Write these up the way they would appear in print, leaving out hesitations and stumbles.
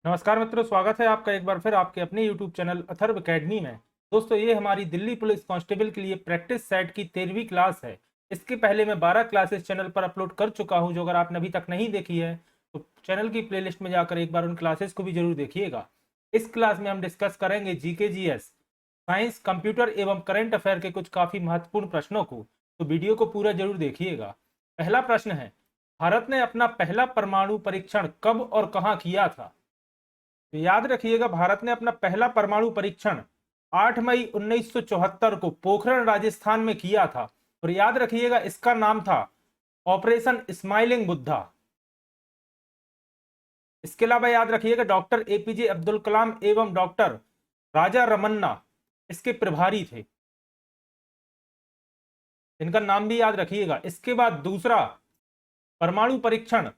नमस्कार मित्रों, स्वागत है आपका एक बार फिर आपके अपने YouTube चैनल अथर्व एकेडमी में। दोस्तों, ये हमारी दिल्ली पुलिस कांस्टेबल के लिए प्रैक्टिस सेट की 13वीं क्लास है। इसके पहले मैं 12 क्लासेस चैनल पर अपलोड कर चुका हूं, जो अगर आपने अभी तक नहीं देखी है तो चैनल की प्लेलिस्ट में जाकर एक बार उन क्लासेस को भी जरूर देखिएगा। इस क्लास में हम डिस्कस करेंगे जीके जीएस, साइंस, कंप्यूटर एवं करंट अफेयर के कुछ काफी महत्वपूर्ण प्रश्नों को, तो वीडियो को पूरा जरूर देखिएगा। पहला प्रश्न है, भारत ने अपना पहला परमाणु परीक्षण कब और कहां किया था? तो याद रखिएगा, भारत ने अपना पहला परमाणु परीक्षण 8 मई 1974 को पोखरण राजस्थान में किया था। और याद रखिएगा, इसका नाम था ऑपरेशन स्माइलिंग बुद्धा। इसके अलावा याद रखिएगा, डॉक्टर एपीजे अब्दुल कलाम एवं डॉक्टर राजा रमन्ना इसके प्रभारी थे। इनका नाम भी याद रखिएगा। इसके बाद दूसरा परमाणु परीक्षण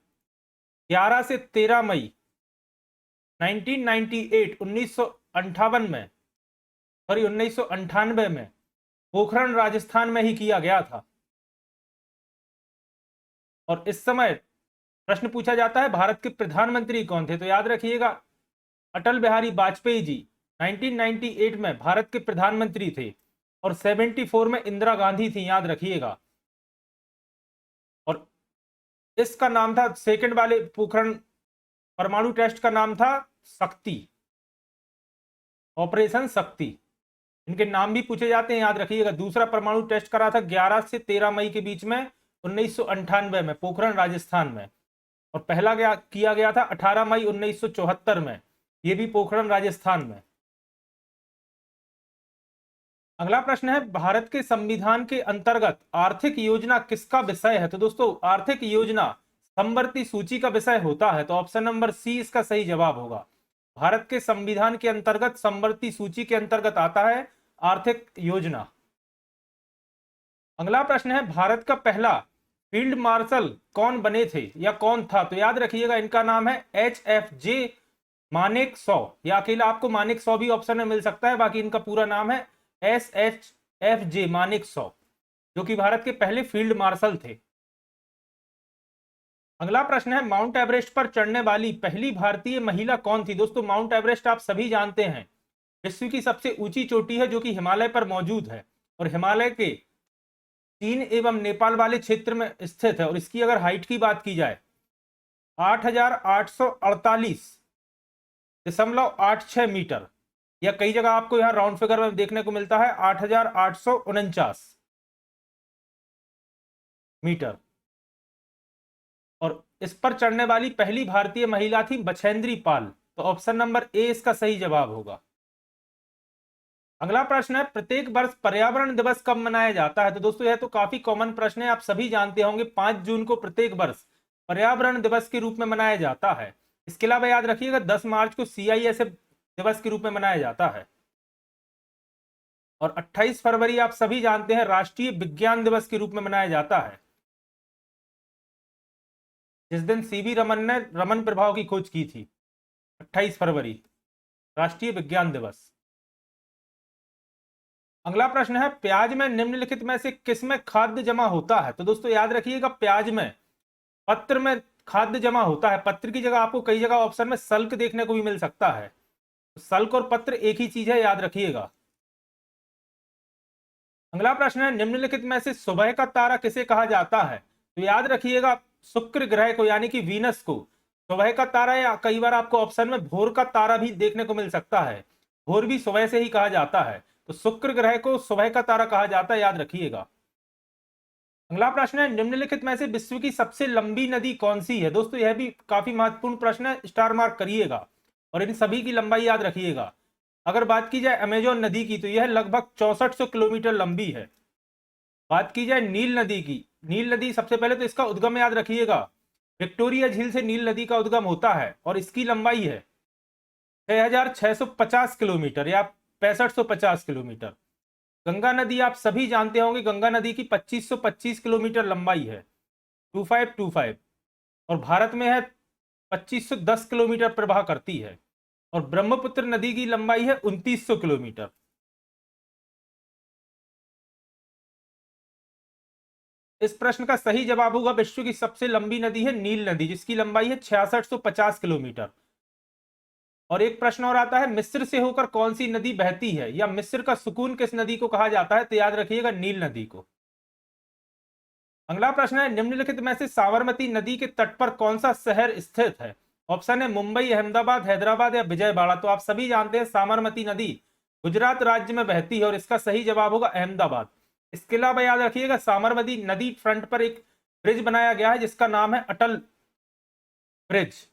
11 से 13 मई 1998 1958 में, सॉरी 1998 में पोखरण राजस्थान में ही किया गया था। और इस समय प्रश्न पूछा जाता है, भारत के प्रधानमंत्री कौन थे? तो याद रखिएगा, अटल बिहारी वाजपेयी जी 1998 में भारत के प्रधानमंत्री थे। और 74 में इंदिरा गांधी थी, याद रखिएगा। और इसका नाम था, सेकंड वाले पोखरण परमाणु टेस्ट का नाम था शक्ति, ऑपरेशन शक्ति। इनके नाम भी पूछे जाते हैं, याद रखिएगा। दूसरा परमाणु टेस्ट करा था 11 से 13 मई के बीच में 1998 में पोखरण राजस्थान में। और पहला किया गया था 18 मई 1974 में, यह भी पोखरण राजस्थान में। अगला प्रश्न है, भारत के संविधान के अंतर्गत आर्थिक योजना किसका विषय है? तो दोस्तों, आर्थिक योजना समवर्ती सूची का विषय होता है, तो ऑप्शन नंबर सी इसका सही जवाब होगा। भारत के संविधान के अंतर्गत समवर्ती सूची के अंतर्गत आता है आर्थिक योजना। अगला प्रश्न है, भारत का पहला फील्ड मार्शल कौन बने थे या कौन था? तो याद रखिएगा, इनका नाम है HFJ मानेक शॉ, या अकेला आपको मानेक शॉ भी ऑप्शन में मिल सकता है, बाकी इनका पूरा नाम है SHFJ मानेक शॉ, जो कि भारत के पहले फील्ड मार्शल थे। अगला प्रश्न है, माउंट एवरेस्ट पर चढ़ने वाली पहली भारतीय महिला कौन थी? दोस्तों, माउंट एवरेस्ट आप सभी जानते हैं विश्व की सबसे ऊंची चोटी है, जो कि हिमालय पर मौजूद है। और हिमालय के चीन एवं नेपाल वाले क्षेत्र में स्थित है। और इसकी अगर हाइट की बात की जाए, 8,848.86 मीटर, या कई जगह आपको यहां राउंड फिगर में देखने को मिलता है 8,849 मीटर। और इस पर चढ़ने वाली पहली भारतीय महिला थी बछेंद्री पाल, तो ऑप्शन नंबर ए इसका सही जवाब होगा। अगला प्रश्न है, प्रत्येक वर्ष पर्यावरण दिवस कब मनाया जाता है? तो दोस्तों, यह तो काफी कॉमन प्रश्न है, आप सभी जानते होंगे 5 जून को प्रत्येक वर्ष पर्यावरण दिवस के रूप में मनाया जाता है। इसके अलावा याद रखिएगा, 10 मार्च को CISF दिवस के रूप में मनाया जाता है। और 28 फरवरी आप सभी जानते हैं राष्ट्रीय विज्ञान दिवस के रूप में मनाया जाता है, जिस दिन CV रमन ने रमन प्रभाव की खोज की थी। 28 फरवरी राष्ट्रीय विज्ञान दिवस। अगला प्रश्न है, प्याज में निम्नलिखित में से किसमें खाद्य जमा होता है? तो दोस्तों, याद रखिएगा, प्याज में पत्र में खाद्य जमा होता है। पत्र की जगह आपको कई जगह ऑप्शन में सल्क देखने को भी मिल सकता है। तो सल्क और पत्र एक ही चीज है, याद रखिएगा। अगला प्रश्न है, निम्नलिखित में से सुबह का तारा किसे कहा जाता है? तो याद रखिएगा, शुक्र ग्रह को, यानी कि वीनस को सुबह का तारा, या कई बार आपको ऑप्शन में भोर का तारा भी देखने को मिल सकता है। भोर भी सुबह से ही कहा जाता है, तो शुक्र ग्रह को सुबह का तारा कहा जाता है, याद रखिएगा। अगला प्रश्न है, निम्नलिखित में से विश्व की सबसे लंबी नदी कौन सी है? दोस्तों, यह भी काफी महत्वपूर्ण प्रश्न है, स्टार मार्क करिएगा और इन सभी की लंबाई याद रखिएगा। अगर बात की जाए अमेजोन नदी की, तो यह लगभग 6400 किलोमीटर लंबी है। बात की जाए नील नदी की, नील नदी सबसे पहले तो इसका उद्गम याद रखिएगा, विक्टोरिया झील से नील नदी का उद्गम होता है और इसकी लंबाई है 6650 किलोमीटर या 6550 किलोमीटर। गंगा नदी आप सभी जानते होंगे, गंगा नदी की 2525 किलोमीटर लंबाई है, 2525। और भारत में है 2510 किलोमीटर प्रवाह करती है। और ब्रह्मपुत्र नदी की लंबाई है 2900 किलोमीटर। इस प्रश्न का सही जवाब होगा, विश्व की सबसे लंबी नदी है नील नदी, जिसकी लंबाई है 6650 किलोमीटर। और एक प्रश्न और आता है, मिस्र से होकर कौन सी नदी बहती है, या मिस्र का सुकून किस नदी को कहा जाता है, तो याद रखिएगा नील नदी को। अगला प्रश्न है, निम्नलिखित में से साबरमती नदी के तट पर कौन सा शहर स्थित है। ऑप्शन है मुंबई, अहमदाबाद, हैदराबाद या विजयवाड़ा। तो आप सभी जानते हैं साबरमती नदी गुजरात राज्य में बहती है और इसका सही जवाब होगा अहमदाबाद। इसके अलावा याद रखिएगा साबरमती नदी फ्रंट पर एक ब्रिज बनाया गया है जिसका नाम है अटल ब्रिज,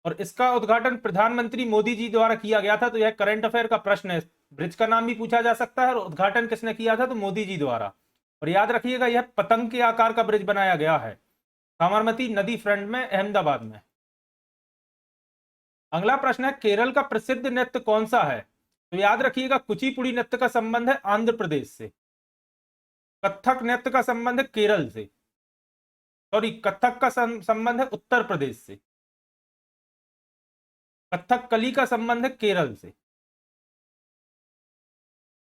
और इसका उद्घाटन प्रधानमंत्री मोदी जी द्वारा किया गया था। तो यह करंट अफेयर का प्रश्न है, ब्रिज का नाम भी पूछा जा सकता है और उद्घाटन किसने किया था, तो मोदी जी द्वारा। और याद रखिएगा यह पतंग के आकार का ब्रिज बनाया गया है साबरमती नदी फ्रंट में अहमदाबाद में। अगला प्रश्न है, केरल का प्रसिद्ध नृत्य कौन सा है। तो याद रखिएगा कुचिपुड़ी नृत्य का संबंध है आंध्र प्रदेश से, कथक नृत्य का संबंध है केरल से, सॉरी कथक का संबंध है उत्तर प्रदेश से, कथक कली का संबंध है केरल से।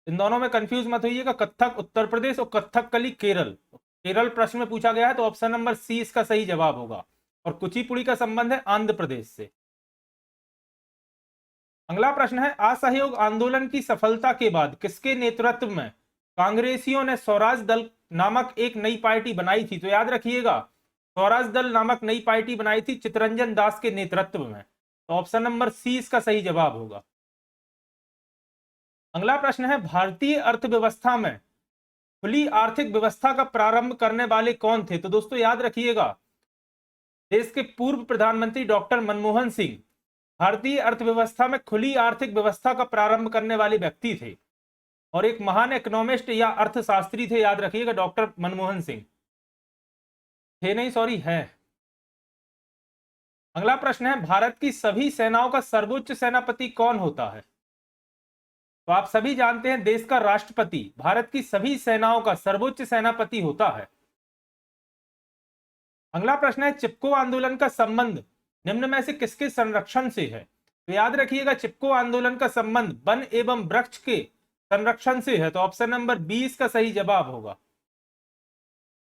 इन दोनों में कंफ्यूज मत होइएगा, कथक उत्तर प्रदेश और कथक कली केरल। केरल प्रश्न में पूछा गया है तो ऑप्शन नंबर सी इसका सही जवाब होगा, और कुचिपुड़ी का संबंध है आंध्र प्रदेश से। अगला प्रश्न है, असहयोग आंदोलन की सफलता के बाद किसके नेतृत्व में कांग्रेसियों ने स्वराज दल नामक एक नई पार्टी बनाई थी। तो याद रखिएगा स्वराज दल नामक नई पार्टी बनाई थी चित्तरंजन दास के नेतृत्व में। तो ऑप्शन नंबर सी इसका सही जवाब होगा। अगला प्रश्न है, भारतीय अर्थव्यवस्था में खुली आर्थिक व्यवस्था का प्रारंभ करने वाले कौन थे। तो दोस्तों याद रखिएगा देश के पूर्व प्रधानमंत्री डॉक्टर मनमोहन सिंह भारतीय अर्थव्यवस्था में खुली आर्थिक व्यवस्था का प्रारंभ करने वाले व्यक्ति थे, और एक महान इकोनॉमिस्ट या अर्थशास्त्री थे, याद रखिएगा डॉक्टर मनमोहन सिंह। थे नहीं, सॉरी है। अगला प्रश्न है, भारत की सभी सेनाओं का सर्वोच्च सेनापति कौन होता है। तो आप सभी जानते हैं देश का राष्ट्रपति भारत की सभी सेनाओं का सर्वोच्च सेनापति होता है। अगला प्रश्न है, चिपको आंदोलन का संबंध निम्न में से किसके संरक्षण से है। तो याद रखिएगा चिपको आंदोलन का संबंध वन एवं वृक्ष के संरक्षण से है। तो ऑप्शन नंबर 20 का सही जवाब होगा।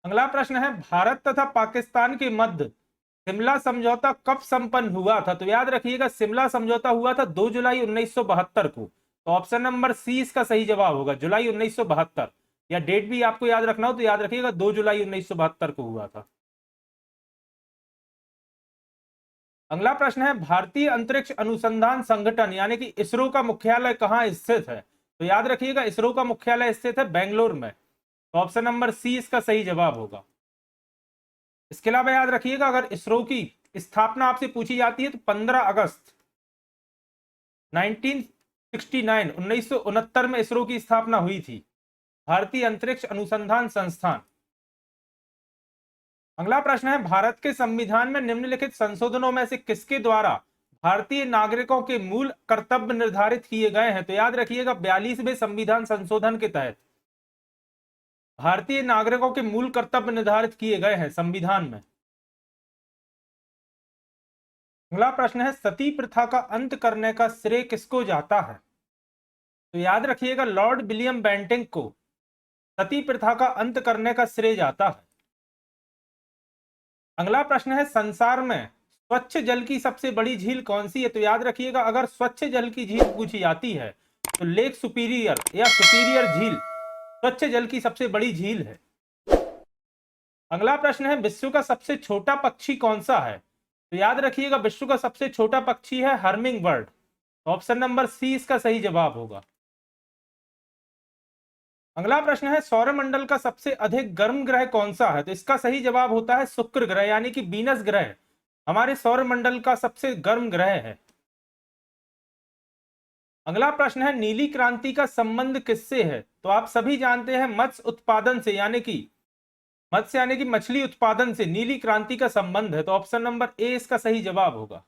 अगला प्रश्न है, भारत तथा पाकिस्तान के मध्य शिमला समझौता कब संपन्न हुआ था। तो याद रखिएगा शिमला समझौता हुआ था 2 जुलाई 1972 को। तो ऑप्शन नंबर सी इसका सही जवाब होगा, जुलाई 1972। या डेट भी आपको याद रखना हो तो याद रखिएगा 2 जुलाई 1972 को हुआ था। अगला प्रश्न है, भारतीय अंतरिक्ष अनुसंधान संगठन यानी कि इसरो का मुख्यालय कहां स्थित है। तो याद रखिएगा इसरो का मुख्यालय स्थित है बेंगलोर में। तो ऑप्शन नंबर सी इसका सही जवाब होगा। इसके अलावा याद रखिएगा अगर इसरो की स्थापना आपसे पूछी जाती है तो 15 अगस्त 1969 में इसरो की स्थापना हुई थी, भारतीय अंतरिक्ष अनुसंधान संस्थान। अगला प्रश्न है, भारत के संविधान में निम्नलिखित संशोधनों में से किसके द्वारा भारतीय नागरिकों के मूल कर्तव्य निर्धारित किए गए हैं। तो याद रखिएगा 42वें संविधान संशोधन के तहत भारतीय नागरिकों के मूल कर्तव्य निर्धारित किए गए हैं संविधान में। अगला प्रश्न है, सती प्रथा का अंत करने का श्रेय किसको जाता है। तो याद रखिएगा लॉर्ड विलियम बेंटिंक को सती प्रथा का अंत करने का श्रेय जाता है। अगला प्रश्न है, संसार में स्वच्छ जल की सबसे बड़ी झील कौन सी है। तो याद रखिएगा अगर स्वच्छ जल की झील पूछी जाती है तो लेक सुपीरियर या सुपीरियर झील स्वच्छ जल की सबसे बड़ी झील है। अगला प्रश्न है, विश्व का सबसे छोटा पक्षी कौन सा है। तो याद रखिएगा विश्व का सबसे छोटा पक्षी है हर्मिंग बर्ड। ऑप्शन नंबर सी इसका सही जवाब होगा। अगला प्रश्न है, सौरमंडल का सबसे अधिक गर्म ग्रह कौन सा है। तो इसका सही जवाब होता है शुक्र ग्रह यानी कि वीनस ग्रह हमारे सौरमंडल का सबसे गर्म ग्रह है। अगला प्रश्न है, नीली क्रांति का संबंध किससे है। तो आप सभी जानते हैं मत्स्य उत्पादन से यानी कि मछली उत्पादन से नीली क्रांति का संबंध है। तो ऑप्शन नंबर ए इसका सही जवाब होगा।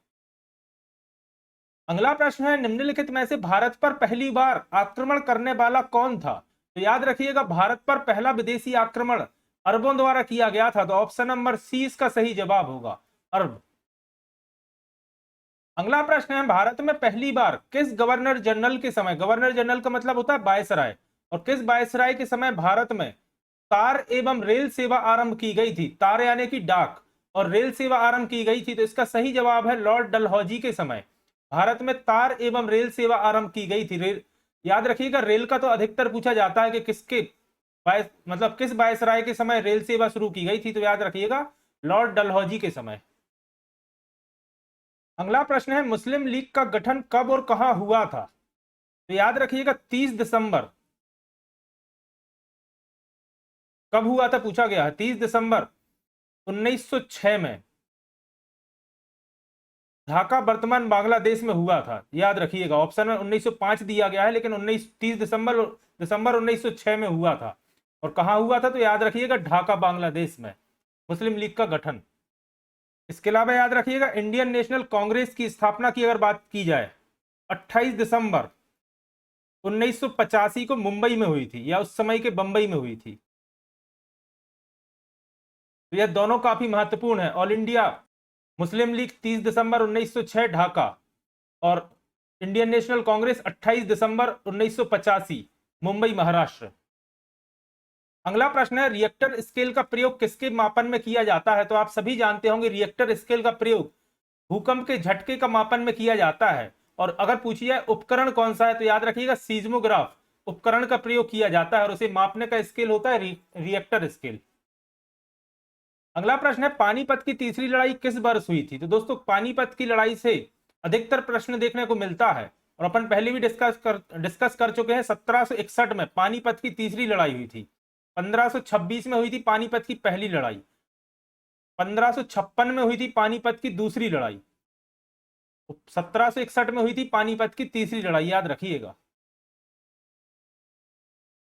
अगला प्रश्न है, निम्नलिखित में से भारत पर पहली बार आक्रमण करने वाला कौन था। तो याद रखिएगा भारत पर पहला विदेशी आक्रमण अरबों द्वारा किया गया था। तो ऑप्शन नंबर सी इसका सही जवाब होगा, अरब। अगला प्रश्न है, भारत में पहली बार किस गवर्नर जनरल के समय, गवर्नर जनरल का मतलब होता है वायसराय, और किस वायसराय के समय भारत में तार एवं रेल सेवा आरंभ की गई थी। तार यानी कि डाक और रेल सेवा आरंभ की गई थी। तो इसका सही जवाब है लॉर्ड डलहौजी के समय भारत में तार एवं रेल सेवा आरंभ की गई थी? रेल, याद रखिएगा रेल का तो अधिकतर पूछा जाता है कि किसके मतलब किस वायसराय के समय रेल सेवा शुरू की गई थी, तो याद रखिएगा लॉर्ड डलहौजी के समय। अगला प्रश्न है मुस्लिम लीग का गठन कब और कहां हुआ था? तो याद रखिएगा 30 दिसंबर। कब हुआ था पूछा गया है, 30 दिसंबर 1906 में। ढाका वर्तमान बांग्लादेश में हुआ था, याद रखिएगा। ऑप्शन में 1905 दिया गया है, लेकिन 30 दिसंबर दिसंबर 1906 में हुआ था। और कहां हुआ था? तो याद रखिएगा ढाका बांग्लादेश में मुस्लिम लीग का गठन। इसके अलावा याद रखिएगा इंडियन नेशनल कांग्रेस की स्थापना की अगर बात की जाए, 28 दिसंबर 1985 को मुंबई में हुई थी, या उस समय के बंबई में हुई थी। तो यह दोनों काफी महत्वपूर्ण है। ऑल इंडिया मुस्लिम लीग 30 दिसंबर 1906 ढाका, और इंडियन नेशनल कांग्रेस 28 दिसंबर 1985 मुंबई महाराष्ट्र। अगला प्रश्न है रिएक्टर स्केल का प्रयोग किसके मापन में किया जाता है? तो आप सभी जानते होंगे रिएक्टर स्केल का प्रयोग भूकंप के झटके का मापन में किया जाता है। और अगर पूछी जाए उपकरण कौन सा है, तो याद रखिएगा सीज्मोग्राफ उपकरण का प्रयोग किया जाता है, और उसे मापने का स्केल होता है रिएक्टर स्केल। अगला प्रश्न है पानीपत की तीसरी लड़ाई किस वर्ष हुई थी? तो दोस्तों पानीपत की लड़ाई से अधिकतर प्रश्न देखने को मिलता है, और अपन पहले भी डिस्कस कर चुके हैं। 1761 में पानीपत की तीसरी लड़ाई हुई थी। 1526 में हुई थी पानीपत की पहली लड़ाई। 1556 में हुई थी पानीपत की दूसरी लड़ाई। 1761 में हुई थी पानीपत की तीसरी लड़ाई, याद रखिएगा।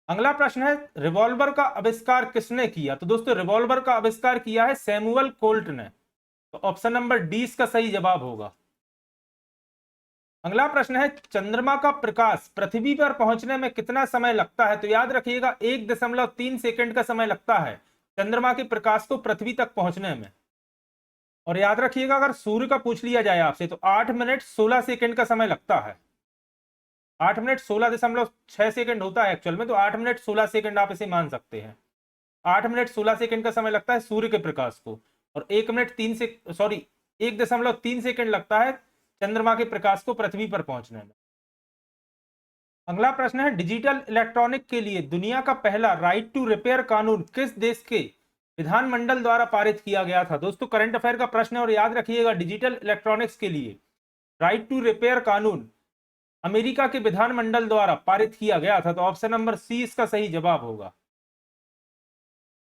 अगला प्रश्न है रिवॉल्वर का आविष्कार किसने किया? तो दोस्तों रिवॉल्वर का आविष्कार किया है सैमुअल कोल्ट ने। तो ऑप्शन नंबर डी इसका सही जवाब होगा। अगला प्रश्न है चंद्रमा का प्रकाश पृथ्वी पर पहुंचने में कितना समय लगता है? तो याद रखिएगा 1.3 सेकंड का समय लगता है चंद्रमा के प्रकाश को पृथ्वी तक पहुंचने में। और याद रखिएगा अगर सूर्य का पूछ लिया जाए आपसे, तो 8 मिनट 16 सेकंड का समय लगता है। 8 मिनट 16.6 सेकंड होता है एक्चुअल में, तो 8 मिनट 16 सेकंड आप इसे मान सकते हैं। 8 मिनट 16 सेकंड का समय लगता है सूर्य के प्रकाश को, और 1.3 सेकंड लगता है चंद्रमा के प्रकाश को पृथ्वी पर पहुंचने में। अगला प्रश्न है डिजिटल इलेक्ट्रॉनिक के लिए दुनिया का पहला राइट टू रिपेयर कानून किस देश के विधानमंडल द्वारा पारित किया गया था? दोस्तों करंट अफेयर का प्रश्न है, और याद रखिएगा डिजिटल इलेक्ट्रॉनिक्स के लिए राइट टू रिपेयर कानून अमेरिका के विधानमंडल द्वारा पारित किया गया था। तो ऑप्शन नंबर सी इसका सही जवाब होगा।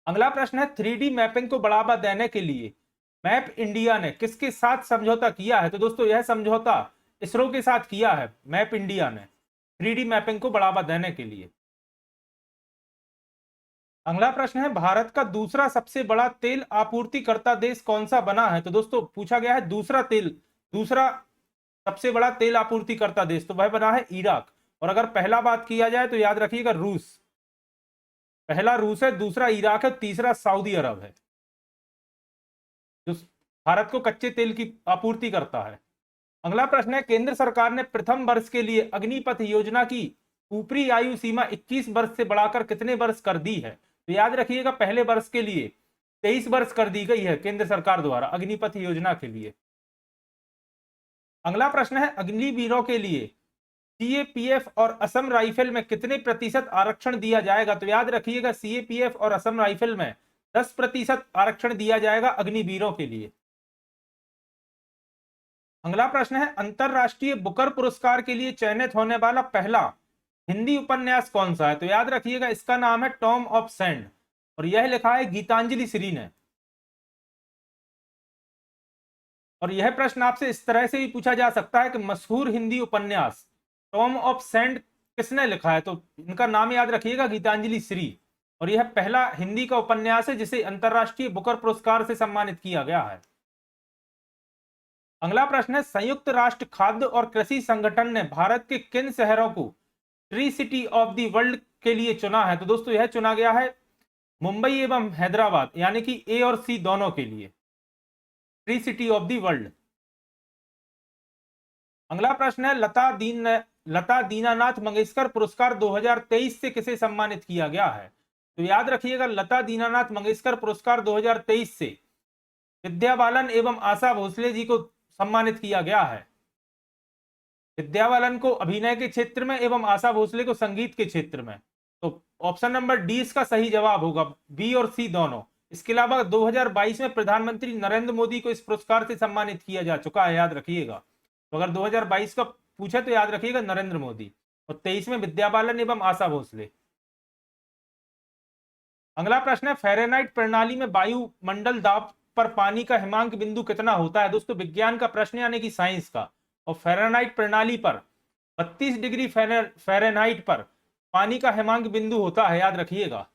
अगला प्रश्न है 3D मैपिंग को बढ़ावा देने के लिए मैप इंडिया ने किसके साथ समझौता किया है? तो दोस्तों यह समझौता इसरो के साथ किया है मैप इंडिया ने 3D मैपिंग को बढ़ावा देने के लिए। अगला प्रश्न है भारत का दूसरा सबसे बड़ा तेल आपूर्तिकर्ता देश कौन सा बना है? तो दोस्तों पूछा गया है दूसरा सबसे बड़ा तेल आपूर्तिकर्ता देश, तो वह बना है इराक। और अगर पहला बात किया जाए तो याद रखिएगा रूस। पहला रूस है, दूसरा इराक है, तीसरा सऊदी अरब है जो भारत को कच्चे तेल की आपूर्ति करता है। अगला प्रश्न है केंद्र सरकार ने प्रथम वर्ष के लिए अग्निपथ योजना की ऊपरी आयु सीमा 21 वर्ष से बढ़ाकर कितने वर्ष कर दी है? तो याद रखिएगा पहले वर्ष के लिए 23 वर्ष कर दी गई है केंद्र सरकार द्वारा अग्निपथ योजना के लिए। अगला प्रश्न है अग्निवीरों के लिए सीएपीएफ और असम राइफल में कितने प्रतिशत आरक्षण दिया जाएगा? तो याद रखिएगा सीएपीएफ और असम राइफल में 10% आरक्षण दिया जाएगा अग्निवीरों के लिए। अगला प्रश्न है अंतरराष्ट्रीय बुकर पुरस्कार के लिए चयनित होने वाला पहला हिंदी उपन्यास कौन सा है? तो याद रखिएगा इसका नाम है टॉम ऑफ सैंड, और यह लिखा है गीतांजलि श्री ने। और यह प्रश्न आपसे इस तरह से भी पूछा जा सकता है कि मशहूर हिंदी उपन्यास टॉम ऑफ सैंड किसने लिखा है? तो इनका नाम याद रखिएगा गीतांजलि श्री, और यह पहला हिंदी का उपन्यास है जिसे अंतरराष्ट्रीय बुकर पुरस्कार से सम्मानित किया गया है। अगला प्रश्न है संयुक्त राष्ट्र खाद्य और कृषि संगठन ने भारत के किन शहरों को tree city of the world के लिए चुना है? तो दोस्तों यह चुना गया है मुंबई एवं हैदराबाद, यानी कि ए और सी दोनों के लिए tree city of the world. अगला प्रश्न है लता दीनानाथ मंगेशकर पुरस्कार 2023 से किसे सम्मानित किया गया है? तो याद रखिएगा लता दीनानाथ मंगेशकर पुरस्कार 2023 से विद्या बालन एवं आशा भोसले जी को सम्मानित किया गया है। विद्या बालन को अभिनय के क्षेत्र में एवं आशा भोसले को संगीत के क्षेत्र में। तो ऑप्शन नंबर डी इसका सही जवाब होगा, बी और सी दोनों। इसके अलावा 2022 में प्रधानमंत्री नरेंद्र मोदी को इस पुरस्कार से सम्मानित किया जा चुका है, याद रखिएगा। तो अगर 2022 का पूछे तो याद रखिएगा नरेंद्र मोदी, और 23 में विद्या बालन एवं आशा भोसले। अगला प्रश्न है, फ़ारेनहाइट प्रणाली में वायुमंडल दाब पर पानी का हिमांक बिंदु कितना होता है? दोस्तों विज्ञान का प्रश्न यानी कि साइंस का। और फ़ारेनहाइट प्रणाली पर 32 डिग्री फ़ारेनहाइट पर पानी का हिमांक बिंदु होता है, याद रखिएगा।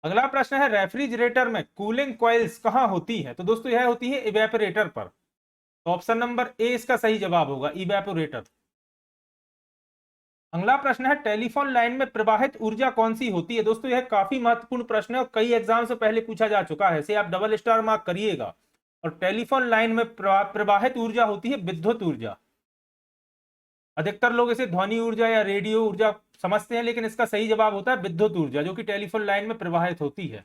अगला प्रश्न है, रेफ्रिजरेटर में कूलिंग कॉइल्स कहां होती है? तो दोस्तों यह होती है इवेपोरेटर पर। तो ऑप्शन नंबर ए इसका सही जवाब होगा, इवेपोरेटर। अगला प्रश्न है, टेलीफोन लाइन में प्रवाहित ऊर्जा कौन सी होती है? दोस्तों यह काफी महत्वपूर्ण प्रश्न है और कई एग्जाम से पहले पूछा जा चुका है, इसे आप डबल स्टार मार्क करिएगा। और टेलीफोन लाइन में प्रवाहित ऊर्जा होती है विद्युत ऊर्जा। अधिकतर लोग इसे ध्वनि ऊर्जा या रेडियो ऊर्जा समझते हैं, लेकिन इसका सही जवाब होता है विद्युत ऊर्जा, जो कि टेलीफोन लाइन में प्रवाहित होती है।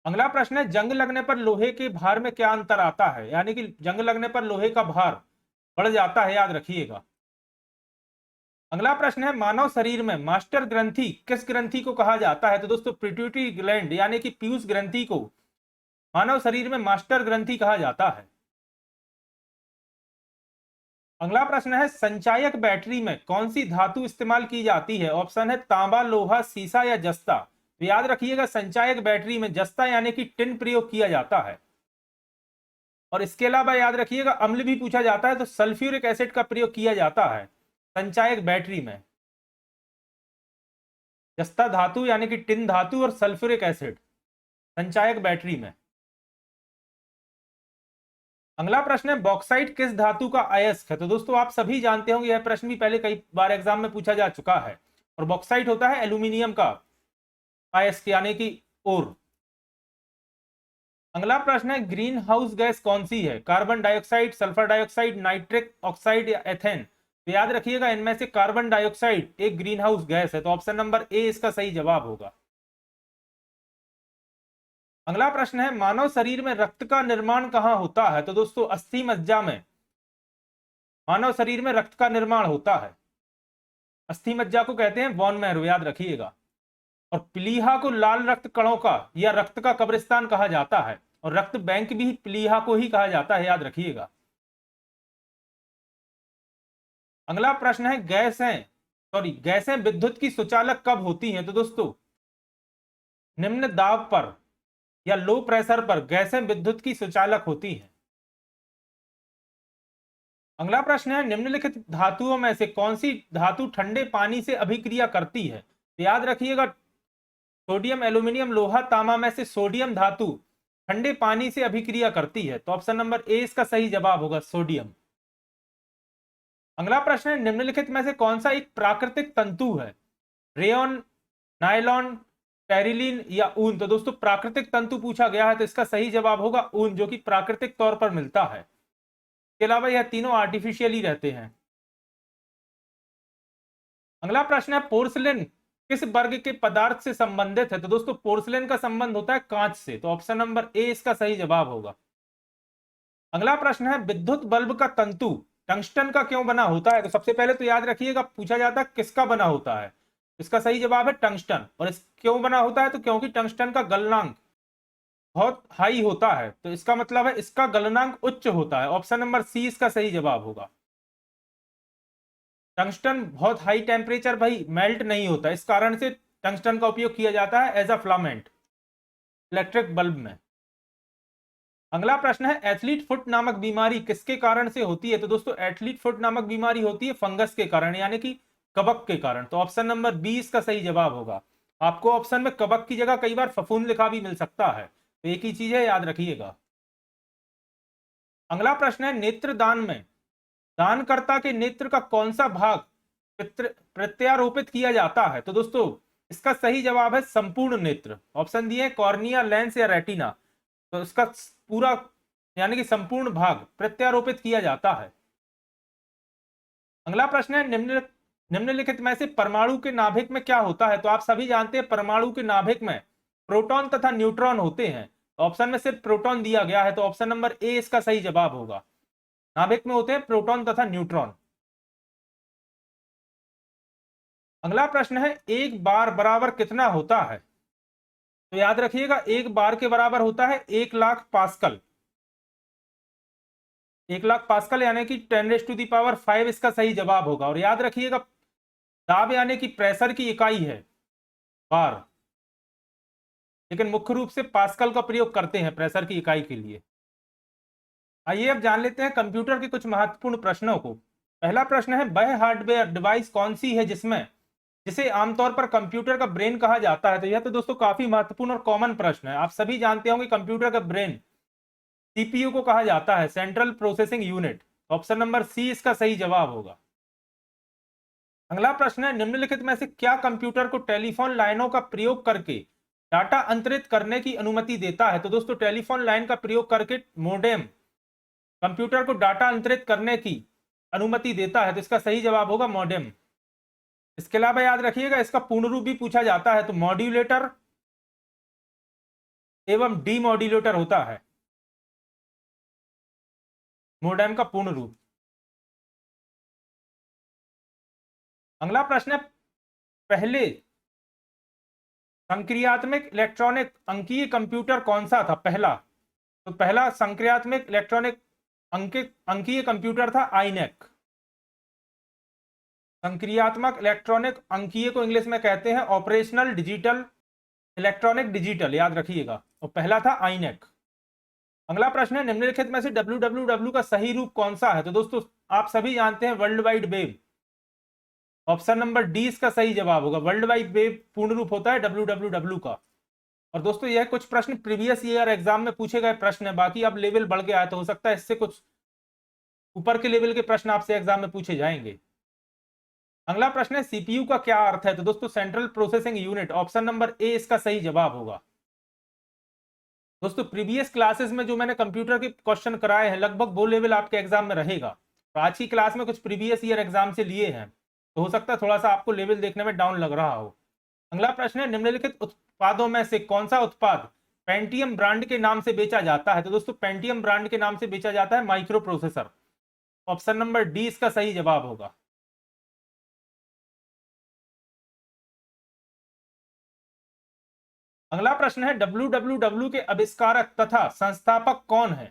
अगला प्रश्न है, जंग लगने पर लोहे के भार में क्या अंतर आता है? यानी कि जंग लगने पर लोहे का भार बढ़ जाता है, याद रखिएगा। अगला प्रश्न है, मानव शरीर में मास्टर ग्रंथि किस ग्रंथि को कहा जाता है? तो दोस्तों पिट्यूटरी ग्लैंड यानी कि पीयूष ग्रंथि को मानव शरीर में मास्टर ग्रंथि कहा जाता है। अगला प्रश्न है, संचायक बैटरी में कौन सी धातु इस्तेमाल की जाती है? ऑप्शन है तांबा, लोहा, सीसा या जस्ता। तो याद रखिएगा संचायक बैटरी में जस्ता यानी कि टिन प्रयोग किया जाता है। और इसके अलावा याद रखिएगा अम्ल भी पूछा जाता है, तो सल्फ्यूरिक एसिड का प्रयोग किया जाता है संचायक बैटरी में। जस्ता धातु यानी कि टिन धातु और सल्फ्यूरिक एसिड संचायक बैटरी में। अगला प्रश्न है, बॉक्साइट किस धातु का अयस्क है? तो दोस्तों आप सभी जानते होंगे, यह प्रश्न भी पहले कई बार एग्जाम में पूछा जा चुका है। और बॉक्साइट होता है एल्यूमिनियम का अयस्क यानी कि ओर। अगला प्रश्न है, ग्रीन हाउस गैस कौन सी है? Carbon dioxide, sulphur dioxide, nitric oxide या एथेन। तो याद रखिएगा इनमें से कार्बन डाइऑक्साइड एक ग्रीन हाउस गैस है, तो ऑप्शन नंबर ए इसका सही जवाब होगा। अगला प्रश्न है, मानव शरीर में रक्त का निर्माण कहां होता है? तो दोस्तों अस्थि मज्जा में मानव शरीर में रक्त का निर्माण होता है। अस्थि मज्जा को कहते हैं बोन मैरो, याद रखिएगा। और प्लीहा को लाल रक्त कणों का या रक्त का कब्रिस्तान कहा जाता है, और रक्त बैंक भी प्लीहा को ही कहा जाता है, याद रखिएगा। अगला प्रश्न है, गैसें विद्युत की सुचालक कब होती हैं? तो दोस्तों निम्न दाब पर या लो प्रेशर पर गैसें विद्युत की सुचालक होती हैं। अगला प्रश्न है, निम्नलिखित धातुओं में से कौन सी धातु ठंडे पानी से अभिक्रिया करती है? तो याद रखिएगा सोडियम, एल्यूमिनियम, लोहा, तांबा में से सोडियम धातु ठंडे पानी से अभिक्रिया करती है, तो ऑप्शन नंबर ए इसका सही जवाब होगा, सोडियम। अगला प्रश्न है, निम्नलिखित में से कौन सा एक प्राकृतिक तंतु है? रेयन, नायलॉन, टेरिलीन या ऊन। तो दोस्तों प्राकृतिक तंतु पूछा गया है, तो इसका सही जवाब होगा ऊन, जो कि प्राकृतिक तौर पर मिलता है। इसके अलावा यह तीनों आर्टिफिशियल ही रहते हैं। अगला प्रश्न है, पोर्सिलेन किस वर्ग के पदार्थ से संबंधित है? तो दोस्तों पोर्सिलेन का संबंध होता है कांच से, तो ऑप्शन नंबर ए इसका सही जवाब होगा। अगला प्रश्न है, विद्युत बल्ब का तंतु टंगस्टन का क्यों बना होता है? तो सबसे पहले तो याद रखिएगा पूछा जाता है किसका बना होता है, इसका सही जवाब है टंगस्टन। और इस क्यों बना होता है? तो क्योंकि टंगस्टन का गलनांक बहुत हाई होता है, तो इसका मतलब है इसका गलनांक उच्च होता है। ऑप्शन नंबर सी इसका सही जवाब होगा। टंगस्टन बहुत हाई टेम्परेचर भाई मेल्ट नहीं होता, इस कारण से टंगस्टन का उपयोग किया जाता है as a filament electric bulb में। अगला प्रश्न है, एथलीट फुट नामक बीमारी किसके कारण से होती है? तो दोस्तों एथलीट फुट नामक बीमारी होती है फंगस के कारण यानी कि कवक के कारण, तो ऑप्शन नंबर बी इसका सही जवाब होगा। आपको ऑप्शन में कवक की जगह कई बार फफूंद लिखा भी मिल सकता है, तो एक ही चीज है, याद रखिएगा। अगला प्रश्न है, नेत्रदान में दानकर्ता के नेत्र का कौन सा भाग प्रत्यारोपित किया जाता है? तो दोस्तों इसका सही जवाब है संपूर्ण नेत्र। ऑप्शन दिए कॉर्निया, लेंस या रेटिना, तो इसका पूरा यानी कि संपूर्ण भाग प्रत्यारोपित किया जाता है। अगला प्रश्न है, निम्नलिखित में से परमाणु के नाभिक में क्या होता है? तो आप सभी जानते हैं परमाणु के नाभिक में प्रोटॉन तथा न्यूट्रॉन होते हैं, तो ऑप्शन में सिर्फ प्रोटॉन दिया गया है, तो ऑप्शन नंबर ए इसका सही जवाब होगा। नाभिक में होते हैं प्रोटॉन तथा न्यूट्रॉन। अगला प्रश्न है, एक बार बराबर कितना होता है? तो याद रखिएगा, एक बार के बराबर होता है 1,00,000 पास्कल। 1,00,000 पास्कल यानी कि 10⁵ इसका सही जवाब होगा। और याद रखिएगा, दाब यानी कि प्रेशर की इकाई है बार, लेकिन मुख्य रूप से पास्कल का प्रयोग करते हैं प्रेशर की इकाई के लिए। आइए अब जान लेते हैं कंप्यूटर के कुछ महत्वपूर्ण प्रश्नों को। पहला प्रश्न है, वह हार्डवेयर डिवाइस कौन सी है जिसे आमतौर पर कंप्यूटर का ब्रेन कहा जाता है? तो यह तो दोस्तों काफी महत्वपूर्ण और कॉमन प्रश्न है। आप सभी जानते होंगे कंप्यूटर का ब्रेन सीपीयू को कहा जाता है, central processing unit. Option number C इसका सही जवाब होगा। अगला प्रश्न है, निम्नलिखित में से क्या कंप्यूटर को टेलीफोन लाइनों का प्रयोग करके डाटा अंतरित करने की अनुमति देता है? तो दोस्तों टेलीफोन लाइन का प्रयोग करके मोडेम कंप्यूटर को डाटा अंतरित करने की अनुमति देता है, तो इसका सही जवाब होगा मॉडेम। इसके अलावा याद रखिएगा, इसका पूर्ण रूप भी पूछा जाता है, तो मॉड्यूलेटर एवं डीमॉड्यूलेटर होता है मोडेम का पूर्ण रूप। अगला प्रश्न है, पहले संक्रियात्मक इलेक्ट्रॉनिक अंकीय कंप्यूटर कौन सा था? तो पहला संक्रियात्मक इलेक्ट्रॉनिक अंकीय कंप्यूटर था आईनेक। संक्रियात्मक इलेक्ट्रॉनिक अंकीय को इंग्लिश में कहते हैं ऑपरेशनल डिजिटल इलेक्ट्रॉनिक डिजिटल, याद रखिएगा। और पहला था आईनेक। अगला प्रश्न है, निम्नलिखित में से www का सही रूप कौन सा है? तो दोस्तों आप सभी जानते हैं world wide web. Option number D इसका सही जवाब होगा। वर्ल्ड वाइड वेब पूर्ण रूप होता है www का। और दोस्तों यह कुछ प्रश्न प्रीवियस ईयर एग्जाम में पूछे गए प्रश्न है, बाकी अब लेवल बढ़ गया है तो हो सकता है इससे कुछ ऊपर के लेवल के प्रश्न आपसे एग्जाम में पूछे जाएंगे। अगला प्रश्न है, सीपीयू का क्या अर्थ है? तो दोस्तों central processing unit. Option number A इसका सही जवाब होगा। दोस्तों प्रीवियस क्लासेस में जो मैंने कंप्यूटर के क्वेश्चन कराए हैं, लगभग वो लेवल आपके एग्जाम में रहेगा। तो आज की क्लास में कुछ प्रीवियस ईयर एग्जाम से लिए हैं, तो हो सकता है थोड़ा सा आपको लेवल देखने में डाउन लग रहा हो। अगला प्रश्न है, निम्नलिखित उत्पादों में से कौन सा उत्पाद पेंटियम ब्रांड के नाम से बेचा जाता है? तो दोस्तों पेंटियम ब्रांड के नाम से बेचा जाता है micro processor. Option number D इसका सही जवाब होगा। अगला प्रश्न है, www के आविष्कारक तथा संस्थापक कौन है?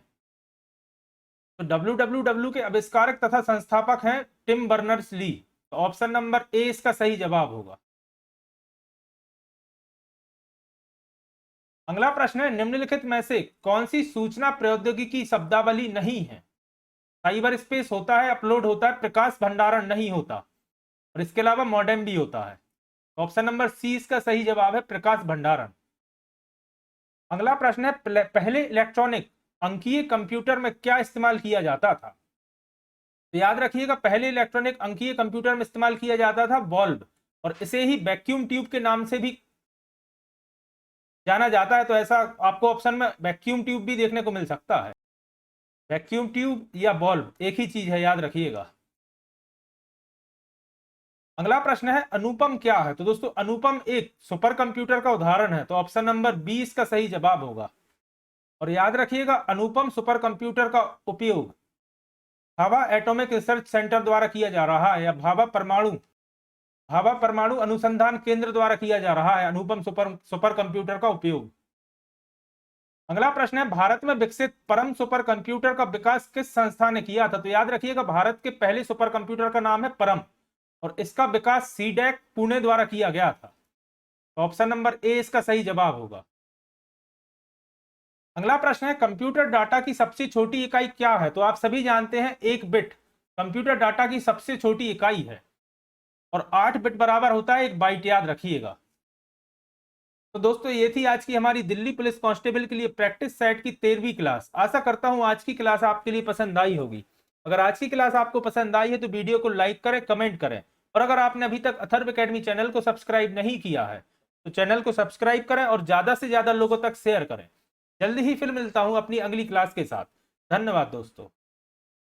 तो www के आविष्कारक तथा संस्थापक हैं टिम बर्नर्स ली। तो ऑप्शन नंबर ए इसका सही जवाब होगा। अगला प्रश्न है, निम्नलिखित में से कौन सी सूचना प्रौद्योगिकी शब्दावली नहीं है? साइबर स्पेस होता है, अपलोड होता है, प्रकाश भंडारण नहीं होता, और इसके अलावा मॉडेम भी होता है। ऑप्शन नंबर सी इसका सही जवाब है, प्रकाश भंडारण। अगला प्रश्न है, पहले इलेक्ट्रॉनिक अंकीय कंप्यूटर में क्या इस्तेमाल किया जाता था? तो याद रखिएगा, पहले इलेक्ट्रॉनिक अंकीय कंप्यूटर में इस्तेमाल किया जाता था बल्ब, और इसे ही वैक्यूम ट्यूब के नाम से भी जाना जाता है। तो ऐसा आपको ऑप्शन में वैक्यूम ट्यूब भी देखने को मिल सकता है। वैक्यूम ट्यूब या बल्ब एक ही चीज है, याद रखिएगा। अगला प्रश्न है, अनुपम क्या है? तो दोस्तों अनुपम एक सुपर कंप्यूटर का उदाहरण है। तो ऑप्शन नंबर बी इसका सही जवाब होगा। और याद रखिएगा, अनुपम सुपर कंप्यूटर का उपयोग भाभा एटॉमिक रिसर्च सेंटर द्वारा किया जा रहा है, या भाभा परमाणु अनुसंधान केंद्र द्वारा किया जा रहा है अनुपम सुपर कंप्यूटर का उपयोग। अगला प्रश्न है, भारत में विकसित परम सुपर कंप्यूटर का विकास किस संस्था ने किया था? तो याद रखिएगा, भारत के पहले सुपर कंप्यूटर का नाम है परम, और इसका विकास सीडेक पुणे द्वारा किया गया था। तो ऑप्शन नंबर ए इसका सही जवाब होगा। अगला प्रश्न है, कंप्यूटर डाटा की सबसे छोटी इकाई क्या है? तो आप सभी जानते हैं 1 बिट कंप्यूटर डाटा की सबसे छोटी इकाई है, और 8 बिट बराबर होता है 1 बाइट, याद रखिएगा। तो दोस्तों ये थी आज की हमारी दिल्ली पुलिस कांस्टेबल के लिए प्रैक्टिस सेट की 13वीं क्लास। आशा करता हूं आज की क्लास आपके लिए पसंद आई होगी। अगर आज की क्लास आपको पसंद आई है तो वीडियो को लाइक करें, कमेंट करें, और अगर आपने अभी तक अथर्व एकेडमी चैनल को सब्सक्राइब नहीं किया है तो चैनल को सब्सक्राइब करें और ज्यादा से ज्यादा लोगों तक शेयर करें। जल्दी ही फिर मिलता हूं अपनी अगली क्लास के साथ। धन्यवाद दोस्तों।